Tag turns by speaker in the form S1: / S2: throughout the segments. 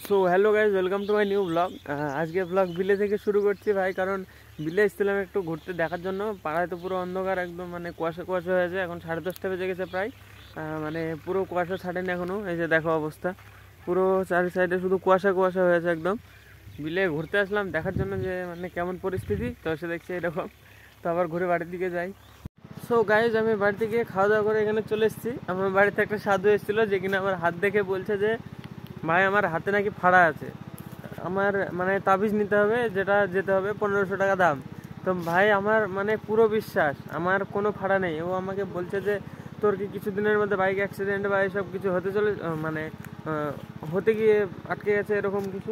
S1: So hello guys, welcome to my new blog. আজকে blog বিলে থেকে শুরু করছি ভাই, কারণ বিলে এসেছিলাম একটু ঘুরতে দেখার জন্য। পাড়ায় তো পুরো অন্ধকার, একদম মানে কুয়াশা কুয়াশা হয়েছে। এখন 10:30 বেজে গেছে প্রায়, মানে পুরো কুয়াশা ছাড়েনি এখনও। এই যে দেখো অবস্থা, পুরো চারি সাইডে শুধু কুয়াশা কুয়াশা হয়েছে একদম। বিলে ঘুরতে আসলাম দেখার জন্য যে মানে কেমন পরিস্থিতি, তো এসে দেখছি এরকম। তো আবার ঘুরে বাড়ির দিকে যাই। সো গাইজ, আমি বাড়িতে গিয়ে খাওয়া দাওয়া করে এখানে চলে এসেছি। আমার বাড়িতে একটা সাধু এসেছিলো, যে কিনা আমার হাত দেখে বলছে যে ভাই আমার হাতে নাকি ফাড়া আছে, আমার মানে তাবিজ নিতে হবে, যেটা যেতে হবে 1500 টাকা দাম। তো ভাই আমার মানে পুরো বিশ্বাস আমার কোনো ফাড়া নেই। ও আমাকে বলছে যে তোর কি কিছুদিনের মধ্যে বাইক অ্যাক্সিডেন্ট বা এইসব কিছু হতে চলে, মানে হতে গিয়ে আটকে গেছে এরকম কিছু।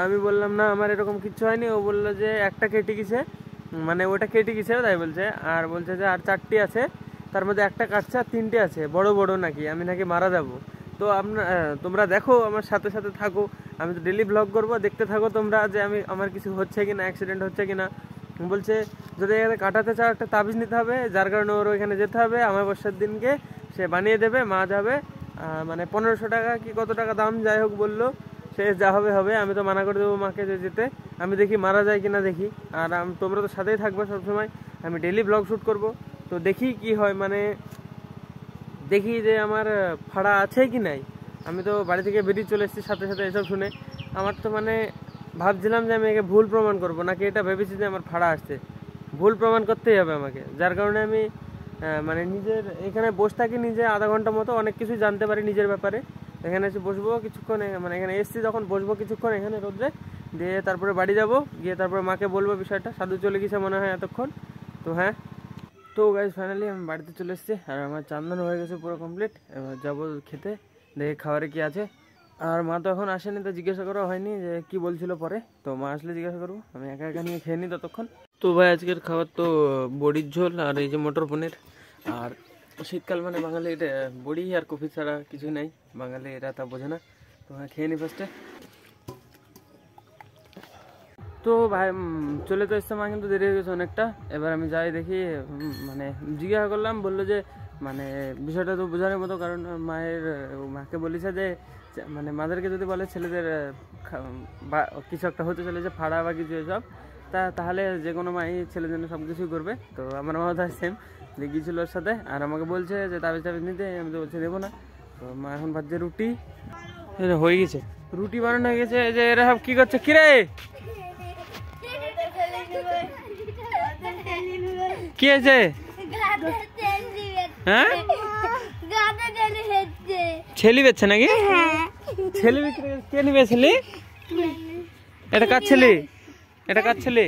S1: আমি বললাম না আমার এরকম কিছু হয়নি। ও বললো যে একটা কেটে গেছে, মানে ওটা কেটে গেছে তাই বলছে। আর বলছে যে আর 4টি আছে, তার মধ্যে একটা কাটছে আর 3টে আছে বড় বড়, নাকি আমি নাকি মারা যাব। তো তোমরা দেখো, আমার সাথে সাথে থাকো, আমি তো ডেলি ব্লগ করবো, দেখতে থাকো তোমরা যে আমার কিছু হচ্ছে কি না, অ্যাক্সিডেন্ট হচ্ছে কি না। বলছে যদি এখানে কাটাতে চাও একটা তাবিজ নিতে হবে, যার কারণে ওর ওইখানে যেতে হবে। অমাবস্যার দিনকে সে বানিয়ে দেবে, মা যাবে, মানে 1500 টাকা কি কত টাকা দাম যাই হোক বললো। সে যা হবে হবে, আমি তো মানা করে দেবো মাকে যে যেতে। আমি দেখি মারা যায় কিনা দেখি। আর তোমরা তো সাথেই থাকবে সবসময়, আমি ডেলি ব্লগ শ্যুট করব। তো দেখি কি হয়, মানে দেখি যে আমার ফাড়া আছে কি নাই। আমি তো বাড়ি থেকে বেরিয়ে চলে এসেছি সাথে সাথে এসব শুনে। আমার তো মানে ভাবছিলাম যে আমি একে ভুল প্রমাণ করবো, নাকি এটা ভেবেছি যে আমার ফাড়া আসছে। ভুল প্রমাণ করতেই হবে আমাকে, যার কারণে আমি মানে নিজের এখানে বসে থাকি, নিজে আধা ঘন্টা মতো অনেক কিছু জানতে পারি নিজের ব্যাপারে। এখানে এসে বসবো কিছুক্ষণ, মানে এখানে এসছি যখন বসবো কিছুক্ষণ এখানে রোদ্রে, দিয়ে তারপরে বাড়ি যাব, গিয়ে তারপরে মাকে বলবো বিষয়টা। সাধু চলে গেছে মনে হয় এতক্ষণ। তো হ্যাঁ, তো গাইজ ফাইনালি আমি বাড়িতে চলে এসেছি, আর আমার চান্দানো হয়ে গেছে পুরো কমপ্লিট। এবার যাবো খেতে, দেখে খাবারে কি আছে। আর মা তো এখন আসেনি, তো জিজ্ঞাসা করা হয়নি যে কি বলছিল পরে। তো মা আসলে জিজ্ঞাসা করবো, আমি একা একা নিয়ে খেয়ে নিই ততক্ষণ। তো ভাই আজকের খাবার তো বড়ির ঝোল আর এই যে মটর পনির। আর শীতকাল মানে বাঙালি এটা বড়ি আর কফি ছাড়া কিছু নেই, বাঙালি এরা তা বোঝে না। তো হ্যাঁ, খেয়ে নিই ফার্স্টে। তো ভাই চলে তো এসছে মা, কিন্তু দেরি হয়ে গেছে অনেকটা। এবার আমি যাই দেখি, মানে জিজ্ঞাসা করলাম, বললো যে মানে বিষয়টা তো বোঝানোর মতো, কারণ মাকে বলেছে যে মানে মাদেরকে যদি বলে ছেলেদের কিছু একটা হতে চলে, যে ফাড়া বা কিছু এসব, তাহলে যে কোনো মাই ছেলের জন্য সব কিছুই করবে। তো আমার মাও তাই সেম, যে গিয়েছিল ওর সাথে, আর আমাকে বলছে যে তাবিজ টাবিজ নিতে। আমি তো বলছি দেবো না। তো মা এখন ভাবছে রুটি হয়ে গেছে, রুটি বানানো হয়ে গেছে। যে এরা সব কী করছে, কিরে কি আছে? হ্যাঁ, ছেলে বেচছে নাকি? ছেলে বিক্রি কে নিবে? ছেলে এটা কার ছেলে? এটা কার ছেলে?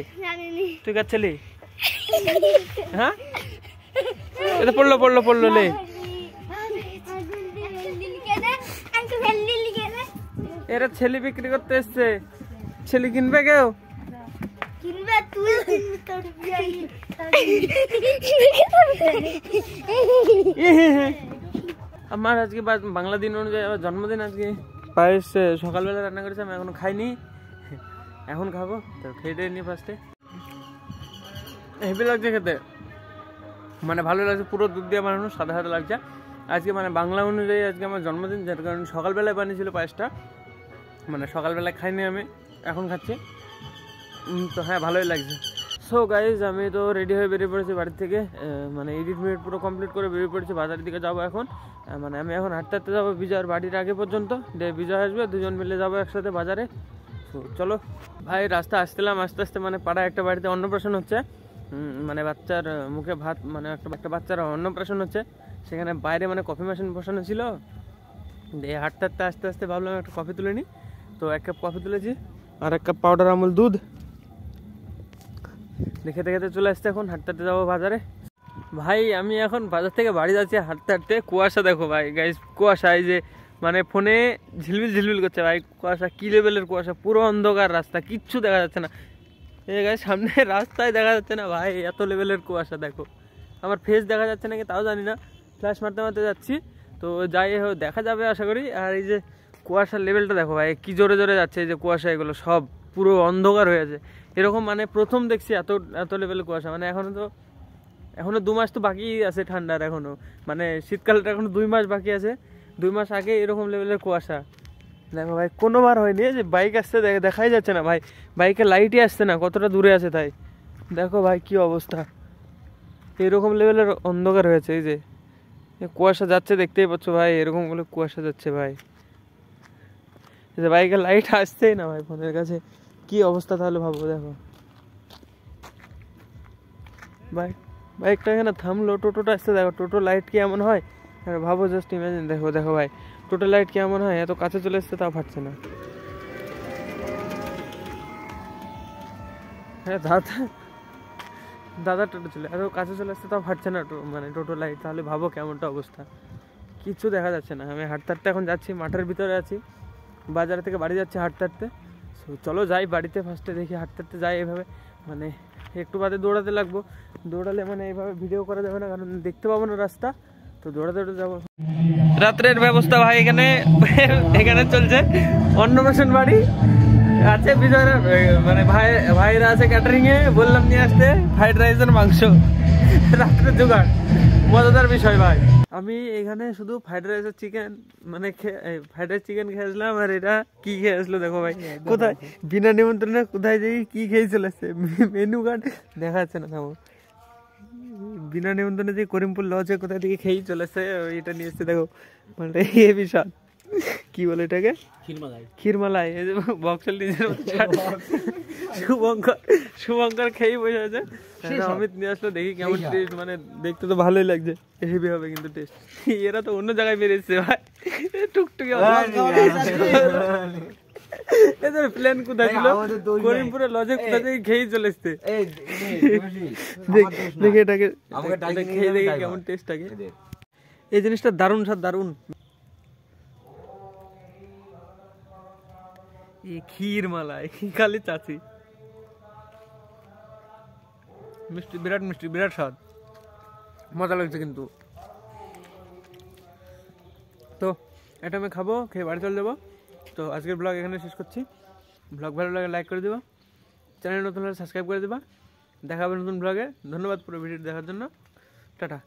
S1: তুই কার ছেলে? হ্যাঁ, এটা পড়লো পড়লো পড়লো লে। এরা ছেলে বিক্রি করতে এসছে, ছেলে কিনবে কেউ? আমার আজকে বাংলা দিন অনুযায়ী আমার জন্মদিন। আজকে পায়েস সকালবেলা রান্না করেছে, আমি এখনো খাইনি, এখন খাবো। তো খেয়ে নিই ফার্স্টে। হেভি লাগছে খেতে, মানে ভালো লাগছে, পুরো দুধ দিয়ে বানানো, সাদা সাদা লাগছে। আজকে মানে বাংলা অনুযায়ী আজকে আমার জন্মদিন, যার কারণে সকালবেলায় বানিয়েছিল পায়েসটা। মানে সকালবেলায় খাইনি আমি, এখন খাচ্ছি। তো হ্যাঁ, ভালোই লাগছে। সো গাইজ, আমি তো রেডি হয়ে বেরিয়ে পড়েছি বাড়ি থেকে, মানে এডিট মিনিট পুরো কমপ্লিট করে বেরিয়ে পড়েছি। বাজারের দিকে যাবো এখন, মানে আমি এখন হাঁটতে হাঁটতে যাবো বিজয়ের বাড়ির আগে পর্যন্ত। বিজয় আসবে, দুজন মিলে যাবো একসাথে বাজারে। তো চলো ভাই, রাস্তা আসছিলাম আস্তে আস্তে, মানে পাড়ায় একটা বাড়িতে অন্নপ্রাশন হচ্ছে, মানে বাচ্চার মুখে ভাত, মানে একটা বাচ্চার অন্নপ্রাশন হচ্ছে। সেখানে বাইরে মানে কফি মেশিন বসানো ছিল। দিয়ে হাঁটতে হাঁটতে আস্তে আস্তে ভাবলাম একটা কফি তুলে নিই। তো 1 কাপ কফি তুলেছি, আর 1 কাপ পাউডার আমুল দুধ। দেখে দেখে চলে আসছে, এখন হাঁটতে হাঁটতে যাবো বাজারে। ভাই আমি এখন বাজার থেকে বাড়ি যাচ্ছি হাঁটতে হাঁটতে। কুয়াশা দেখো ভাই, গাইস কুয়াশা, এই যে মানে ফোনে ঝিলমিল ঝিলমিল করছে ভাই কুয়াশা, কি লেভেলের কুয়াশা, পুরো অন্ধকার রাস্তা, কিচ্ছু দেখা যাচ্ছে না। এই গাইস সামনে রাস্তায় দেখা যাচ্ছে না ভাই, এত লেভেলের কুয়াশা দেখো। আমার ফেস দেখা যাচ্ছে নাকি তাও জানি না, ফ্ল্যাশ মারতে মারতে যাচ্ছি। তো যাই হোক দেখা যাবে আশা করি। আর এই যে কুয়াশার লেভেলটা দেখো ভাই, কি জোরে জোরে যাচ্ছে। এই যে কুয়াশা, এগুলো সব পুরো অন্ধকার হয়ে আছে এরকম, মানে প্রথম দেখছি এত এত লেভেলের কুয়াশা। মানে এখনো 2 মাস তো বাকি আছে ঠান্ডার, এখনো মানে শীতকালটা এখনো 2 মাস বাকি আছে। 2 মাস আগে এরকম লেভেলের কুয়াশা, দেখো ভাই কোনোবার হয়নি যে বাইক আসতে দেখাই যাচ্ছে না ভাই, বাইকের লাইটই আসছে না, কতটা দূরে আছে তাই। দেখো ভাই কি অবস্থা, এরকম লেভেলের অন্ধকার হয়েছে। এই যে কুয়াশা যাচ্ছে দেখতেই পাচ্ছ ভাই, এরকম বলে কুয়াশা যাচ্ছে ভাই, এই যে বাইকের লাইট আসছেই না ভাই ফোনের কাছে, কি অবস্থা তাহলে ভাবো। দেখো বাইকটা এখানে থামলো, টোটোটা আসছে, দেখো টোটো লাইট কি এমন হয় আর ভাবো, জাস্ট ইমাজিন। দেখো দেখো ভাই টোটো লাইট কি এমন হয়, এত কাছে চলে এসছে তাও ফাটছে না। হ্যাঁ দাদা, দাদা টোটো চলে এত কাছে চলে আসছে তাও ফাটছে না মানে টোটো লাইট, তাহলে ভাবো কেমনটা অবস্থা, কিচ্ছু দেখা যাচ্ছে না। আমি হাঁটতে হাঁটতে এখন যাচ্ছি, মাঠের ভিতরে আছি, বাজার থেকে বাড়ি যাচ্ছি হাঁটতে হাঁটতে। চলো যাই বাড়িতে, ফার্স্টে দেখি হাঁটতে হাঁটতে যাই এভাবে, মানে একটু বাদে দৌড়াতে লাগবো, দৌড়ালে মানে এইভাবে ভিডিও করা যাবে না কারণ দেখতে পাবো না রাস্তা, তো দৌড়াতে দৌড়াতে যাবো। রাত্রের ব্যবস্থা ভাই এখানে এখানে চলছে, অন্নপ্রাশন বাড়ি আছে ভিতরে, মানে ভাইরা আছে ক্যাটারিং এ, বললাম নিয়ে আসতে ফ্রাইড রাইস আর মাংস, রাত্রের জোগাড়, মজাদার বিষয় ভাই। আমি এখানে শুধু ফ্রাইড রাইস আর চিকেন মানে ফ্রাইড রাইস চিকেন খেয়েছিলাম, আর এটা কি খেয়েছিল দেখো ভাই, কোথায় বিনা নিমন্ত্রণে কোথায় যাই কি খেয়ে চলে আসছে, মেনু কার্ড দেখা যাচ্ছে না তেমন, বিনা নিমন্ত্রণে যে করিমপুর লজে কোথায় থেকে খেয়েই চলে আসছে, এটা নিয়ে এসছে দেখো, মানে এ বিশাল কি বলে এটাকে, ক্ষীরমালাই, এই যে বক্সেল নিজের শুভঙ্কর খেয়েই বসে আছে, অমিত নিয়ে আসলো, দেখি কেমন টেস্ট, মানে দেখতে তো ভালোই লাগছে, হেভি হবে কিন্তু টেস্ট। এরা তো অন্য জায়গায় বেরিয়েছে ভাই, টুকটুকি এদের প্ল্যান কোথায় ছিল, করিমপুরের লজে কোথা থেকে খেয়েই চলে এসছে, দেখি এটাকে খেয়ে দেখি কেমন টেস্ট থাকে। এই জিনিসটা দারুণ স্বাদ, দারুণ। ক্ষীরমালাই খালি চাচি, মিষ্টি, বিরাট মিষ্টি, বিরাট স্বাদ, মজা লাগছে কিন্তু। তো এটা আমি খাবো, খেয়ে বাড়ি চলে যাবো। তো আজকের ব্লগ এখানে শেষ করছি, ব্লগ ভালো লাগে লাইক করে দেবা, চ্যানেল নতুন হলে সাবস্ক্রাইব করে দেবা, দেখা হবে নতুন ব্লগে। ধন্যবাদ পুরো ভিডিও দেখার জন্য, টাটা।